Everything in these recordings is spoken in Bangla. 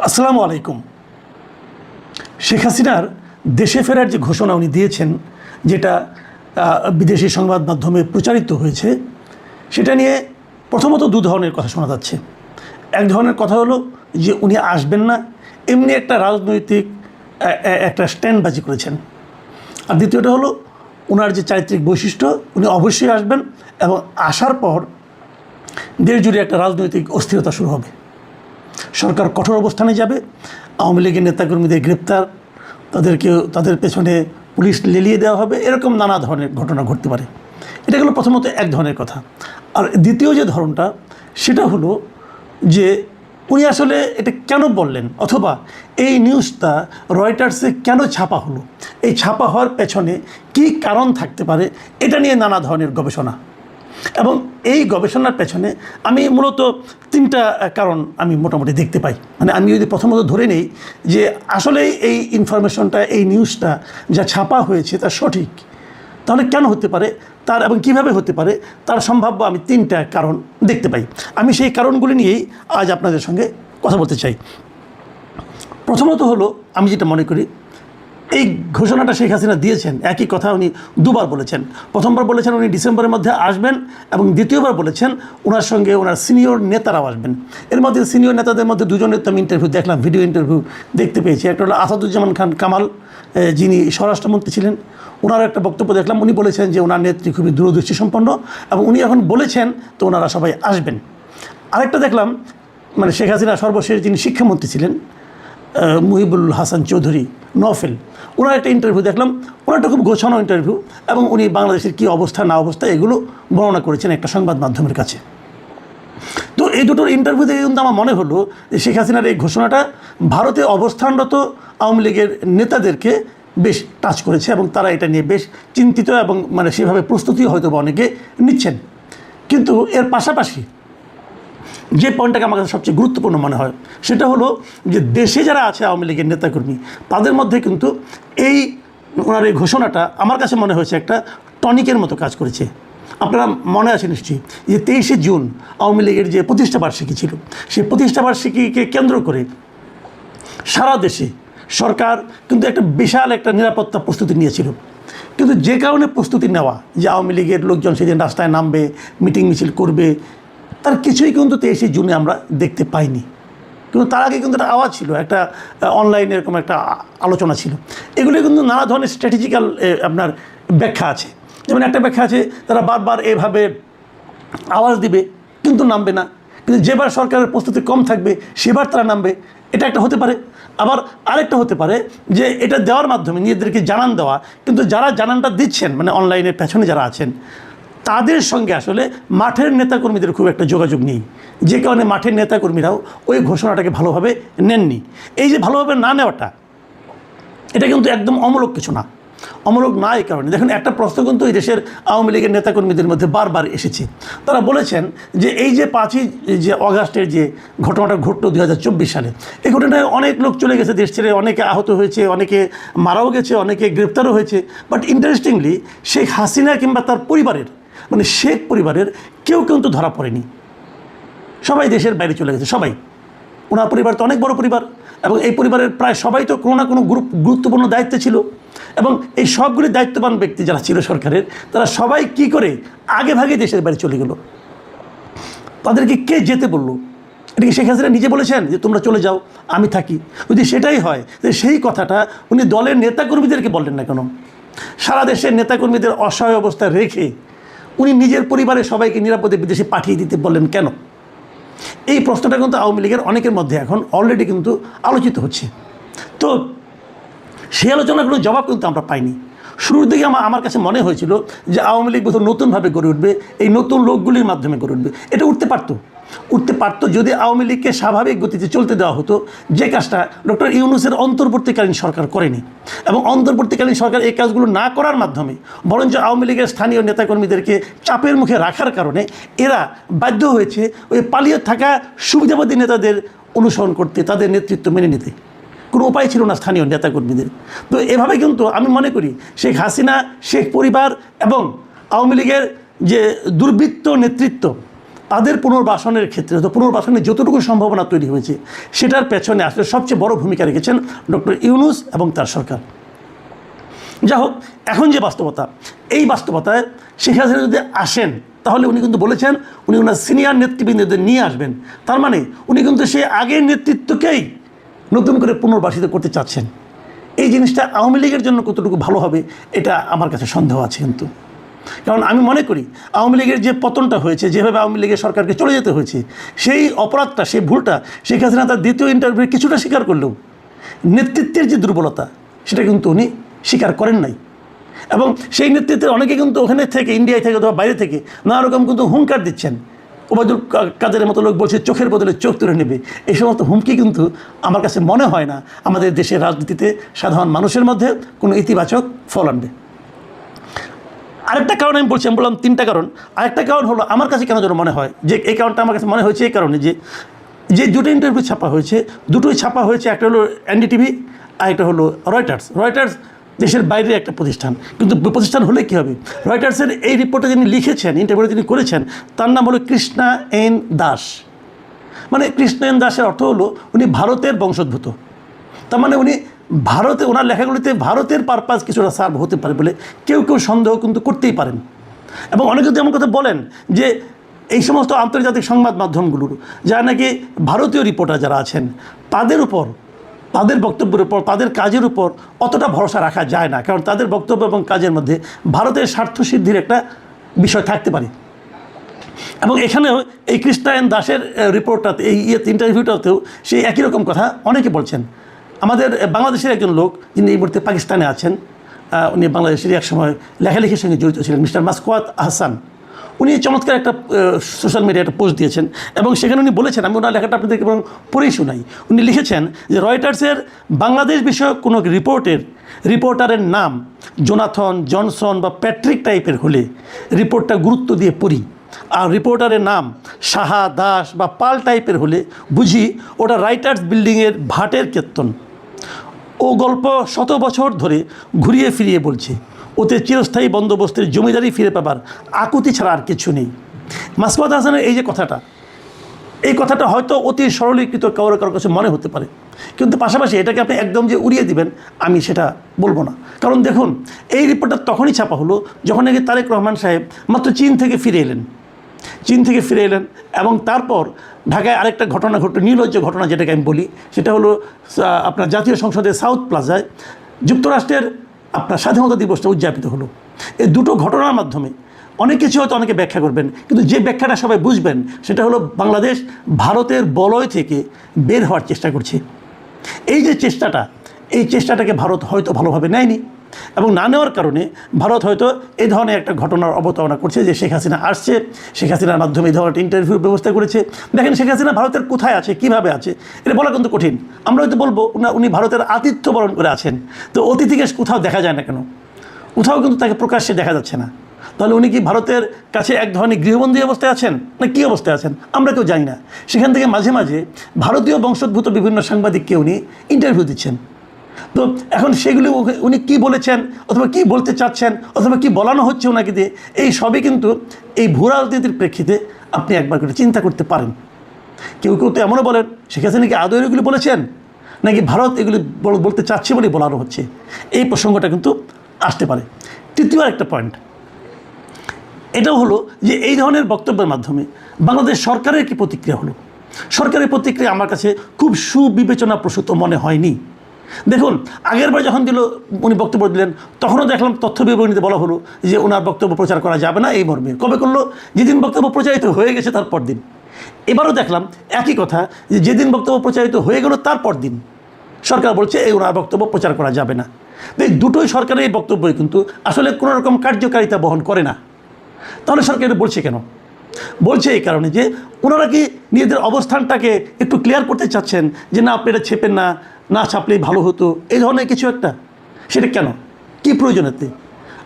আসসালামু আলাইকুম। শেখ হাসিনার দেশে ফেরার যে ঘোষণা উনি দিয়েছেন, যেটা বিদেশি সংবাদ মাধ্যমে প্রচারিত হয়েছে, সেটা নিয়ে প্রথমত দু ধরনের কথা শোনা যাচ্ছে। এক ধরনের কথা হলো যে উনি আসবেন না, এমনি একটা রাজনৈতিক একটা স্ট্যান্ডবাজি করেছেন। আর দ্বিতীয়টা হলো ওনার যে চারিত্রিক বৈশিষ্ট্য, উনি অবশ্যই আসবেন এবং আসার পর দেশ জুড়ে একটা রাজনৈতিক অস্থিরতা শুরু হবে। সরকার কঠোর অবস্থানে যাবে, আওয়ামী লীগের নেতাকর্মীদের গ্রেপ্তার, তাদের পেছনে পুলিশ লেলিয়ে দেওয়া হবে, এরকম নানা ধরনের ঘটনা ঘটতে পারে। এটা হলো প্রথমত এক ধরনের কথা। আর দ্বিতীয় যে ধরনটা, সেটা হলো যে উনি আসলে এটা কেন বললেন, অথবা এই নিউজটা রয়টার্সে কেন ছাপা হলো, এই ছাপা হওয়ার পেছনে কী কারণ থাকতে পারে, এটা নিয়ে নানা ধরনের গবেষণা। এবং এই গবেষণার পেছনে আমি মূলত তিনটা কারণ আমি মোটামুটি দেখতে পাই। মানে আমি যদি প্রথমত ধরে নেই যে আসলে এই ইনফরমেশনটা, এই নিউজটা যা ছাপা হয়েছে তা সঠিক, তাহলে কেন হতে পারে তার এবং কিভাবে হতে পারে তার সম্ভাব্য আমি তিনটা কারণ দেখতে পাই। আমি সেই কারণগুলি নিয়েই আজ আপনাদের সঙ্গে কথা বলতে চাই। প্রথমত হলো, আমি যেটা মনে করি, এই ঘোষণাটা শেখ হাসিনা দিয়েছেন, একই কথা উনি দুবার বলেছেন। প্রথমবার বলেছেন উনি ডিসেম্বরের মধ্যে আসবেন, এবং দ্বিতীয়বার বলেছেন ওনার সঙ্গে ওনার সিনিয়র নেতারাও আসবেন। এর মধ্যে সিনিয়র নেতাদের মধ্যে দুজনের তো আমি ইন্টারভিউ দেখলাম, ভিডিও ইন্টারভিউ দেখতে পেয়েছি। একটা হলো আসাদুজ্জামান খান কামাল, যিনি স্বরাষ্ট্রমন্ত্রী ছিলেন, ওনার একটা বক্তব্য দেখলাম। উনি বলেছেন যে ওনার নেত্রী খুবই দূরদৃষ্টি সম্পন্ন এবং উনি এখন বলেছেন তো ওনারা সবাই আসবেন। আরেকটা দেখলাম, মানে শেখ হাসিনা সর্বশেষ যিনি শিক্ষামন্ত্রী ছিলেন, মুহিবুল হাসান চৌধুরী নফেল, ওনার একটা ইন্টারভিউ দেখলাম। ওনারটা খুব গোছানো ইন্টারভিউ, এবং উনি বাংলাদেশের কী অবস্থা না অবস্থা এগুলো বর্ণনা করেছেন একটা সংবাদ মাধ্যমের কাছে। তো এই দুটোর ইন্টারভিউ থেকে কিন্তু আমার মনে হলো যে শেখ হাসিনার এই ঘোষণাটা ভারতে অবস্থানরত আওয়ামী লীগের নেতাদেরকে বেশ টাচ করেছে, এবং তারা এটা নিয়ে বেশ চিন্তিত, এবং মানে সেভাবে প্রস্তুতি হয়তো বা অনেকে নিচ্ছেন। কিন্তু এর পাশাপাশি যে পয়েন্টটাকে আমার কাছে সবচেয়ে গুরুত্বপূর্ণ মনে হয়, সেটা হলো যে দেশে যারা আছে আওয়ামী লীগের নেতাকর্মী, তাদের মধ্যে কিন্তু এই ওনার এই ঘোষণাটা আমার কাছে মনে হয়েছে একটা টনিকের মতো কাজ করেছে। আপনারা মনে আছে নিশ্চয়ই যে 23শে জুন আওয়ামী লীগের যে প্রতিষ্ঠাবার্ষিকী ছিল, সেই প্রতিষ্ঠাবার্ষিকীকে কেন্দ্র করে সারা দেশে সরকার কিন্তু একটা বিশাল একটা নিরাপত্তা প্রস্তুতি নিয়েছিল। কিন্তু যে কারণে প্রস্তুতি নেওয়া, যে আওয়ামী লীগের লোকজন সেদিন রাস্তায় নামবে, মিটিং মিছিল করবে, তার কিছুই কিন্তু 23শে জুনে আমরা দেখতে পাইনি। কিন্তু তার আগে কিন্তু একটা আওয়াজ ছিল, একটা অনলাইনে এরকম একটা আলোচনা ছিল। এগুলো কিন্তু নানা ধরনের স্ট্র্যাটেজিক্যাল আপনার ব্যাখ্যা আছে। যেমন একটা ব্যাখ্যা আছে, তারা বারবার এভাবে আওয়াজ দিবে কিন্তু নামবে না, কিন্তু যেবার সরকারের প্রস্তুতি কম থাকবে সেবার তারা নামবে, এটা একটা হতে পারে। আবার আরেকটা হতে পারে যে এটা দেওয়ার মাধ্যমে নিজেদেরকে জানান দেওয়া, কিন্তু যারা জানানটা দিচ্ছেন, মানে অনলাইনের পেছনে যারা আছেন, তাদের সঙ্গে আসলে মাঠের নেতাকর্মীদের খুব একটা যোগাযোগ নেই, যে কারণে মাঠের নেতাকর্মীরাও ওই ঘোষণাটাকে ভালোভাবে নেননি। এই যে ভালোভাবে না নেওয়াটা, এটা কিন্তু একদম অমূলক কিছু না। অমূলক না এই কারণে, দেখুন একটা প্রশ্ন কিন্তু এই দেশের আওয়ামী লীগের নেতাকর্মীদের মধ্যে বারবার এসেছে। তারা বলেছেন যে এই যে 5ই যে অগাস্টের যে ঘটনাটা ঘটলো 2024 সালে, এই ঘটনায় অনেক লোক চলে গেছে দেশ ছেড়ে, অনেকে আহত হয়েছে, অনেকে মারাও গেছে, অনেকে গ্রেপ্তারও হয়েছে। বাট ইন্টারেস্টিংলি শেখ হাসিনা কিংবা তার পরিবারের, মানে শেখ পরিবারের কেউ কিন্তু ধরা পড়েনি। সবাই দেশের বাইরে চলে গেছে, সবাই। ওনার পরিবার তো অনেক বড় পরিবার, এবং এই পরিবারের প্রায় সবাই তো কোনো না কোনো গুরুত্বপূর্ণ দায়িত্বে ছিল। এবং এই সবগুলি দায়িত্ববান ব্যক্তি যারা ছিল সরকারের, তারা সবাই কি করে আগে ভাগে দেশের বাইরে চলে গেল। তাদেরকে কে যেতে বললো? এটা কি শেখ হাসিনা নিজে বলেছেন যে তোমরা চলে যাও, আমি থাকি? যদি সেটাই হয়, সেই কথাটা উনি দলের নেতাকর্মীদেরকে বললেন না কেন? সারা দেশের নেতাকর্মীদের অসহায় অবস্থায় রেখে উনি নিজের পরিবারের সবাইকে নিরাপদে বিদেশে পাঠিয়ে দিতে বললেন কেন? এই প্রশ্নটা কিন্তু আওয়ামী লীগের অনেকের মধ্যে এখন অলরেডি কিন্তু আলোচিত হচ্ছে। তো সেই আলোচনার কোনো জবাব কিন্তু আমরা পাইনি। শুরুর দিকে আমার কাছে মনে হয়েছিল যে আওয়ামী লীগ বোধহয় নতুনভাবে গড়ে উঠবে, এই নতুন লোকগুলির মাধ্যমে গড়ে উঠবে। এটা উঠতে পারতো যদি আওয়ামী লীগকে স্বাভাবিক গতিতে চলতে দেওয়া হতো, যে কাজটা ডক্টর ইউনূসের অন্তর্বর্তীকালীন সরকার করেনি। এবং অন্তর্বর্তীকালীন সরকার এই কাজগুলো না করার মাধ্যমে বরঞ্চ আওয়ামী লীগের স্থানীয় নেতাকর্মীদেরকে চাপের মুখে রাখার কারণে এরা বাধ্য হয়েছে ওই পালিয়ে থাকা সুবিধাবাদী নেতাদের অনুসরণ করতে, তাদের নেতৃত্ব মেনে নিতে। কোনো উপায় ছিল না স্থানীয় নেতাকর্মীদের। তো এভাবে কিন্তু আমি মনে করি শেখ হাসিনা, শেখ পরিবার এবং আওয়ামী লীগের যে দুর্বৃত্ত নেতৃত্ব, তাদের পুনর্বাসনের ক্ষেত্রে তো পুনর্বাসনের যতটুকু সম্ভাবনা তৈরি হয়েছে সেটার পেছনে আসলে সবচেয়ে বড় ভূমিকা রেখেছেন ডক্টর ইউনূস এবং তার সরকার। যা হোক, এখন যে বাস্তবতা, এই বাস্তবতায় শেখ হাসিনা যদি আসেন তাহলে উনি কিন্তু বলেছেন উনি ওনার সিনিয়র নেতৃবৃন্দদের নিয়ে আসবেন। তার মানে উনি কিন্তু সেই আগের নেতৃত্বকেই নতুন করে পুনর্বাসিত করতে চাচ্ছেন। এই জিনিসটা আওয়ামী লীগের জন্য কতটুকু ভালো হবে এটা আমার কাছে সন্দেহ আছে। কিন্তু কারণ আমি মনে করি আওয়ামী লীগের যে পতনটা হয়েছে, যেভাবে আওয়ামী লীগের সরকারকে চলে যেতে হয়েছে, সেই অপরাধটা, সেই ভুলটা শেখ হাসিনা তার দ্বিতীয় ইন্টারভিউ কিছুটা স্বীকার করলেও নেতৃত্বের যে দুর্বলতা সেটা কিন্তু উনি স্বীকার করেন নাই। এবং সেই নেতৃত্বের অনেকে কিন্তু ওখানে থেকে, ইন্ডিয়ায় থেকে অথবা বাইরে থেকে নানা রকম কিন্তু হুঙ্কার দিচ্ছেন। ওবায়দুল কাদেরের মতো লোক বলছে চোখের বদলে চোখ তুলে নেবে। এই সমস্ত হুমকি কিন্তু আমার কাছে মনে হয় না আমাদের দেশের রাজনীতিতে সাধারণ মানুষের মধ্যে কোনো ইতিবাচক ফল আনবে। আরেকটা কারণ আমি বললাম তিনটা কারণ। আরেকটা কারণ হলো আমার কাছে কেন যেন মনে হয় যে এই কারণটা আমার কাছে মনে হয়েছে এই কারণে যে দুটো ইন্টারভিউ ছাপা হয়েছে, দুটোই ছাপা হয়েছে, একটা হলো এনডিটিভি আর একটা হলো রয়টার্স দেশের বাইরে একটা প্রতিষ্ঠান। কিন্তু প্রতিষ্ঠান হলে কী হবে, রয়টার্সের এই রিপোর্টে যিনি লিখেছেন, ইন্টারভিউ যিনি করেছেন, তার নাম হলো কৃষ্ণা এন দাস। মানে কৃষ্ণা এন দাসের অর্থ হলো উনি ভারতের বংশোদ্ভূত। তার মানে উনি ভারতে, ওনার লেখাগুলিতে ভারতের পারপাস কিছুটা সার্ভ হতে পারে বলে কেউ সন্দেহ কিন্তু করতেই পারেন। এবং অনেকে যদি এমন কথা বলেন যে এই সমস্ত আন্তর্জাতিক সংবাদ মাধ্যমগুলোর যারা নাকি ভারতীয় রিপোর্টার যারা আছেন তাদের উপর, তাদের বক্তব্যের উপর, তাদের কাজের উপর অতটা ভরসা রাখা যায় না। কারণ তাদের বক্তব্য এবং কাজের মধ্যে ভারতের স্বার্থসিদ্ধির একটা বিষয় থাকতে পারে। এবং এখানেও এই কৃষ্ণা এন দাসের রিপোর্টটাতে, এই ইন্টারভিউটাতেও সেই একই রকম কথা অনেকে বলছেন। আমাদের বাংলাদেশের একজন লোক যিনি এই মুহূর্তে পাকিস্তানে আছেন, উনি বাংলাদেশের এক সময় লেখালেখির সঙ্গে জড়িত ছিলেন, মিস্টার মাসকুয়াত আহসান। উনি চমৎকার একটা সোশ্যাল মিডিয়ায় একটা পোস্ট দিয়েছেন এবং সেখানে উনি বলেছেন, আমি ওনার লেখাটা আপনাদেরকে পড়েই শোনাই। উনি লিখেছেন যে রয়টার্সের বাংলাদেশ বিষয়ক কোনো রিপোর্টারের নাম জোনাথন, জনসন বা প্যাট্রিক টাইপের হলে রিপোর্টটা গুরুত্ব দিয়ে পড়ি, আর রিপোর্টারের নাম সাহা, দাস বা পাল টাইপের হলে বুঝি ওটা রাইটার্স বিল্ডিংয়ের ভাটের কীর্তন। ও গল্প শত বছর ধরে ঘুরিয়ে ফিরিয়ে বলছে, ওতে চিরস্থায়ী বন্দোবস্তের জমিদারি ফিরে পাবার আকুতি ছাড়া আর কিছু নেই। মাসকুয়াত হাসানের এই যে কথাটা, এই কথাটা হয়তো অতি সরলীকৃত কারোর কাছে মনে হতে পারে, কিন্তু পাশাপাশি এটাকে আপনি একদম যে উড়িয়ে দিবেন আমি সেটা বলবো না। কারণ দেখুন, এই রিপোর্টটা তখনই ছাপা হলো যখন নাকি তারেক রহমান সাহেব মাত্র চীন থেকে ফিরে এলেন এবং তারপর ঢাকায় আরেকটা ঘটনা ঘটল, নির্লজ্জ ঘটনা যেটাকে আমি বলি, সেটা হলো আপনার জাতীয় সংসদের সাউথ প্লাজায় যুক্তরাষ্ট্রের আপনার স্বাধীনতা দিবসটা উদযাপিত হলো। এই দুটো ঘটনার মাধ্যমে অনেক কিছু হয়তো অনেকে ব্যাখ্যা করবেন, কিন্তু যে ব্যাখ্যাটা সবাই বুঝবেন সেটা হলো বাংলাদেশ ভারতের বলয় থেকে বের হওয়ার চেষ্টা করছে। এই যে চেষ্টাটা, এই চেষ্টাটাকে ভারত হয়তো ভালোভাবে নেয়নি এবং না নেওয়ার কারণে ভারত হয়তো এই ধরনের একটা ঘটনার অবতারণা করছে যে শেখ হাসিনা আসছে, শেখ হাসিনার মাধ্যমে এই ধরনের ইন্টারভিউর ব্যবস্থা করেছে। দেখেন শেখ হাসিনা ভারতের কোথায় আছে, কীভাবে আছে, এটা বলা কিন্তু কঠিন। আমরা হয়তো বলবো উনি ভারতের আতিথ্য বরণ করে আছেন, তো অতিথিকে কোথাও দেখা যায় না কেন, কোথাও কিন্তু তাকে প্রকাশ্যে দেখা যাচ্ছে না। তাহলে উনি কি ভারতের কাছে এক ধরনের গৃহবন্দী অবস্থায় আছেন না কী অবস্থায় আছেন আমরা কেউ জানি না। সেখান থেকে মাঝে মাঝে ভারতীয় বংশোদ্ভূত বিভিন্ন সাংবাদিককে উনি ইন্টারভিউ দিচ্ছেন। তো এখন সেগুলি উনি কী বলেছেন অথবা কী বলতে চাচ্ছেন অথবা কী বলানো হচ্ছে ওনাকে দিয়ে, এই সবই কিন্তু এই ভূ রাজনীতির প্রেক্ষিতে আপনি একবার করে চিন্তা করতে পারেন। কেউ তো এমনও বলেন শেখ হাসিনা কি আদৌ এগুলি বলেছেন নাকি ভারত এগুলি বলতে চাচ্ছে বলেই বলানো হচ্ছে, এই প্রসঙ্গটা কিন্তু আসতে পারে। তৃতীয় একটা পয়েন্ট এটাও হলো যে এই ধরনের বক্তব্যের মাধ্যমে বাংলাদেশ সরকারের কি প্রতিক্রিয়া হলো। সরকারের প্রতিক্রিয়া আমার কাছে খুব সুবিবেচনাপ্রসূত মনে হয়নি। দেখুন, আগেরবার যখন উনি বক্তব্য দিলেন তখনও দেখলাম তথ্য বিবরণীতে বলা হলো যে ওনার বক্তব্য প্রচার করা যাবে না এই মর্মে। কবে করলো? যেদিন বক্তব্য প্রচারিত হয়ে গেছে তার পরদিন। এবারও দেখলাম একই কথা, যে যেদিন বক্তব্য প্রচারিত হয়ে গেল তারপর দিন সরকার বলছে এই ওনার বক্তব্য প্রচার করা যাবে না। তো এই দুটোই সরকারের এই বক্তব্যই কিন্তু আসলে কোনো রকম কার্যকারিতা বহন করে না। তাহলে সরকার এটা বলছে কেন? বলছে এই কারণে যে ওনারা কি নিজেদের অবস্থানটাকে একটু ক্লিয়ার করতে চাচ্ছেন যে না আপনি এটা ছেপেন না, না ছাপলেই ভালো হতো, এই ধরনের কিছু একটা। সেটা কেন, কী প্রয়োজনেতে?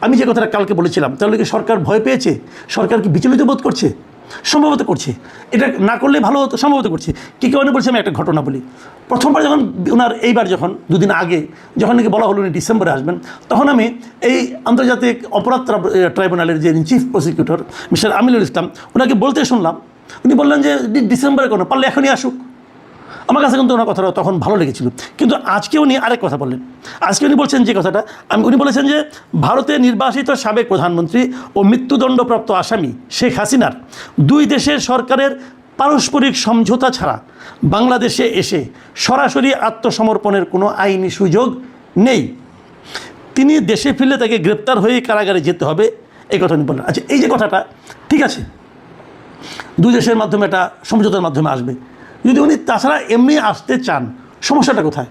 আমি যে কথাটা কালকে বলেছিলাম, তাহলে কি সরকার ভয় পেয়েছে? সরকার কি বিচলিত বোধ করছে? সম্ভবত করছে। এটা না করলে ভালো হতো, সম্ভবত করছে। কী কারণে বলছি আমি একটা ঘটনা বলি। প্রথমবার যখন ওনার এইবার যখন দুদিন আগে যখন নাকি বলা হলো উনি ডিসেম্বরে আসবেন, তখন আমি এই আন্তর্জাতিক অপরাধ ট্রাইব্যুনালের যে chief prosecutor mister Aminul Islam ওনাকে বলতে শুনলাম উনি বললেন যে ডিসেম্বরে কোনো পারলে এখনই আসুক। আমার কাছে কিন্তু ওনার কথাটা তখন ভালো লেগেছিল। কিন্তু আজকে উনি আরেক কথা বললেন। আজকে উনি বলছেন যে কথাটা, উনি বলেছেন যে ভারতে নির্বাসিত সাবেক প্রধানমন্ত্রী ও মৃত্যুদণ্ডপ্রাপ্ত আসামি শেখ হাসিনার দুই দেশের সরকারের পারস্পরিক সমঝোতা ছাড়া বাংলাদেশে এসে সরাসরি আত্মসমর্পণের কোনো আইনি সুযোগ নেই। তিনি দেশে ফিরলে তাকে গ্রেপ্তার হয়ে কারাগারে যেতে হবে, এই কথা উনি বললেন। আচ্ছা, এই যে কথাটা ঠিক আছে, দুই দেশের মাধ্যমে একটা সমঝোতার মাধ্যমে আসবে। যদি উনি তাছাড়া এমনি আসতে চান, সমস্যাটা কোথায়?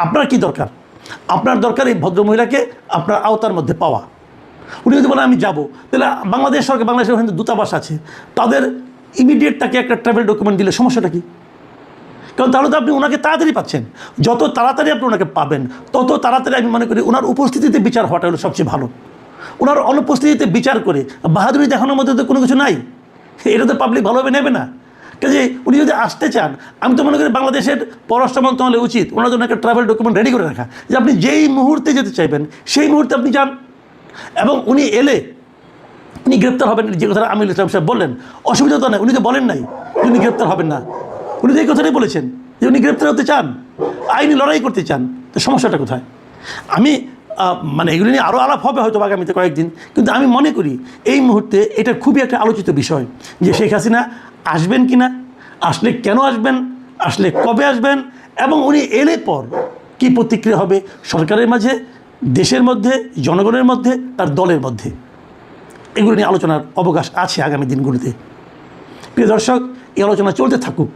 আপনার কি দরকার? আপনার দরকার এই ভদ্রমহিলাকে আপনার আওতার মধ্যে পাওয়া। উনি যদি বলেন আমি যাব, তাহলে বাংলাদেশ সরকার, বাংলাদেশের ওখানে দূতাবাস আছে, তাদের ইমিডিয়েট তাকে একটা ট্রাভেল ডকুমেন্ট দিলে সমস্যাটা কি? কারণ তাহলে তো আপনি ওনাকে তাড়াতাড়ি পাচ্ছেন। যত তাড়াতাড়ি আপনি ওনাকে পাবেন, তত তাড়াতাড়ি আমি মনে করি ওনার উপস্থিতিতে বিচার হওয়াটা হলো সবচেয়ে ভালো। ওনার অনুপস্থিতিতে বিচার করে বাহাদুরি দেখানোর মধ্যে তো কোনো কিছু নাই, এটা তো পাবলিক ভালোভাবে নেবে না। কাজে উনি যদি আসতে চান, আমি তো মনে করি বাংলাদেশের পররাষ্ট্র মন্ত্রণালয় উচিত ওনার জন্য একটা ট্রাভেল ডকুমেন্ট রেডি করে রাখা, যে আপনি যেই মুহূর্তে যেতে চাইবেন সেই মুহূর্তে আপনি যান। এবং উনি এলে উনি গ্রেপ্তার হবেন, যে কথাটা আমিরুল ইসলাম সাহেব বললেন, অসুবিধা তো নাই। উনি তো বলেন নাই উনি গ্রেপ্তার হবেন না, উনি তো এই কথাটাই বলেছেন যে উনি গ্রেপ্তার হতে চান, আইনি লড়াই করতে চান। তো সমস্যাটা কোথায়? আমি মানে এগুলো নিয়ে আরও আলাপ হবে হয়তো আগামীতে কয়েকদিন, কিন্তু আমি মনে করি এই মুহূর্তে এটা খুবই একটা আলোচিত বিষয় যে শেখ হাসিনা আসবেন কি না, আসলে কেন আসবেন, আসলে কবে আসবেন, এবং উনি এলে পর কী প্রতিক্রিয়া হবে সরকারের মাঝে, দেশের মধ্যে, জনগণের মধ্যে, তার দলের মধ্যে। এগুলো নিয়ে আলোচনার অবকাশ আছে আগামী দিনগুলোতে। প্রিয় দর্শক, এই আলোচনা চলতে থাকুক,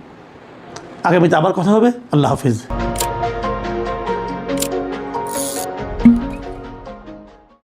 আগামীতে আবার কথা হবে। আল্লাহ হাফিজ।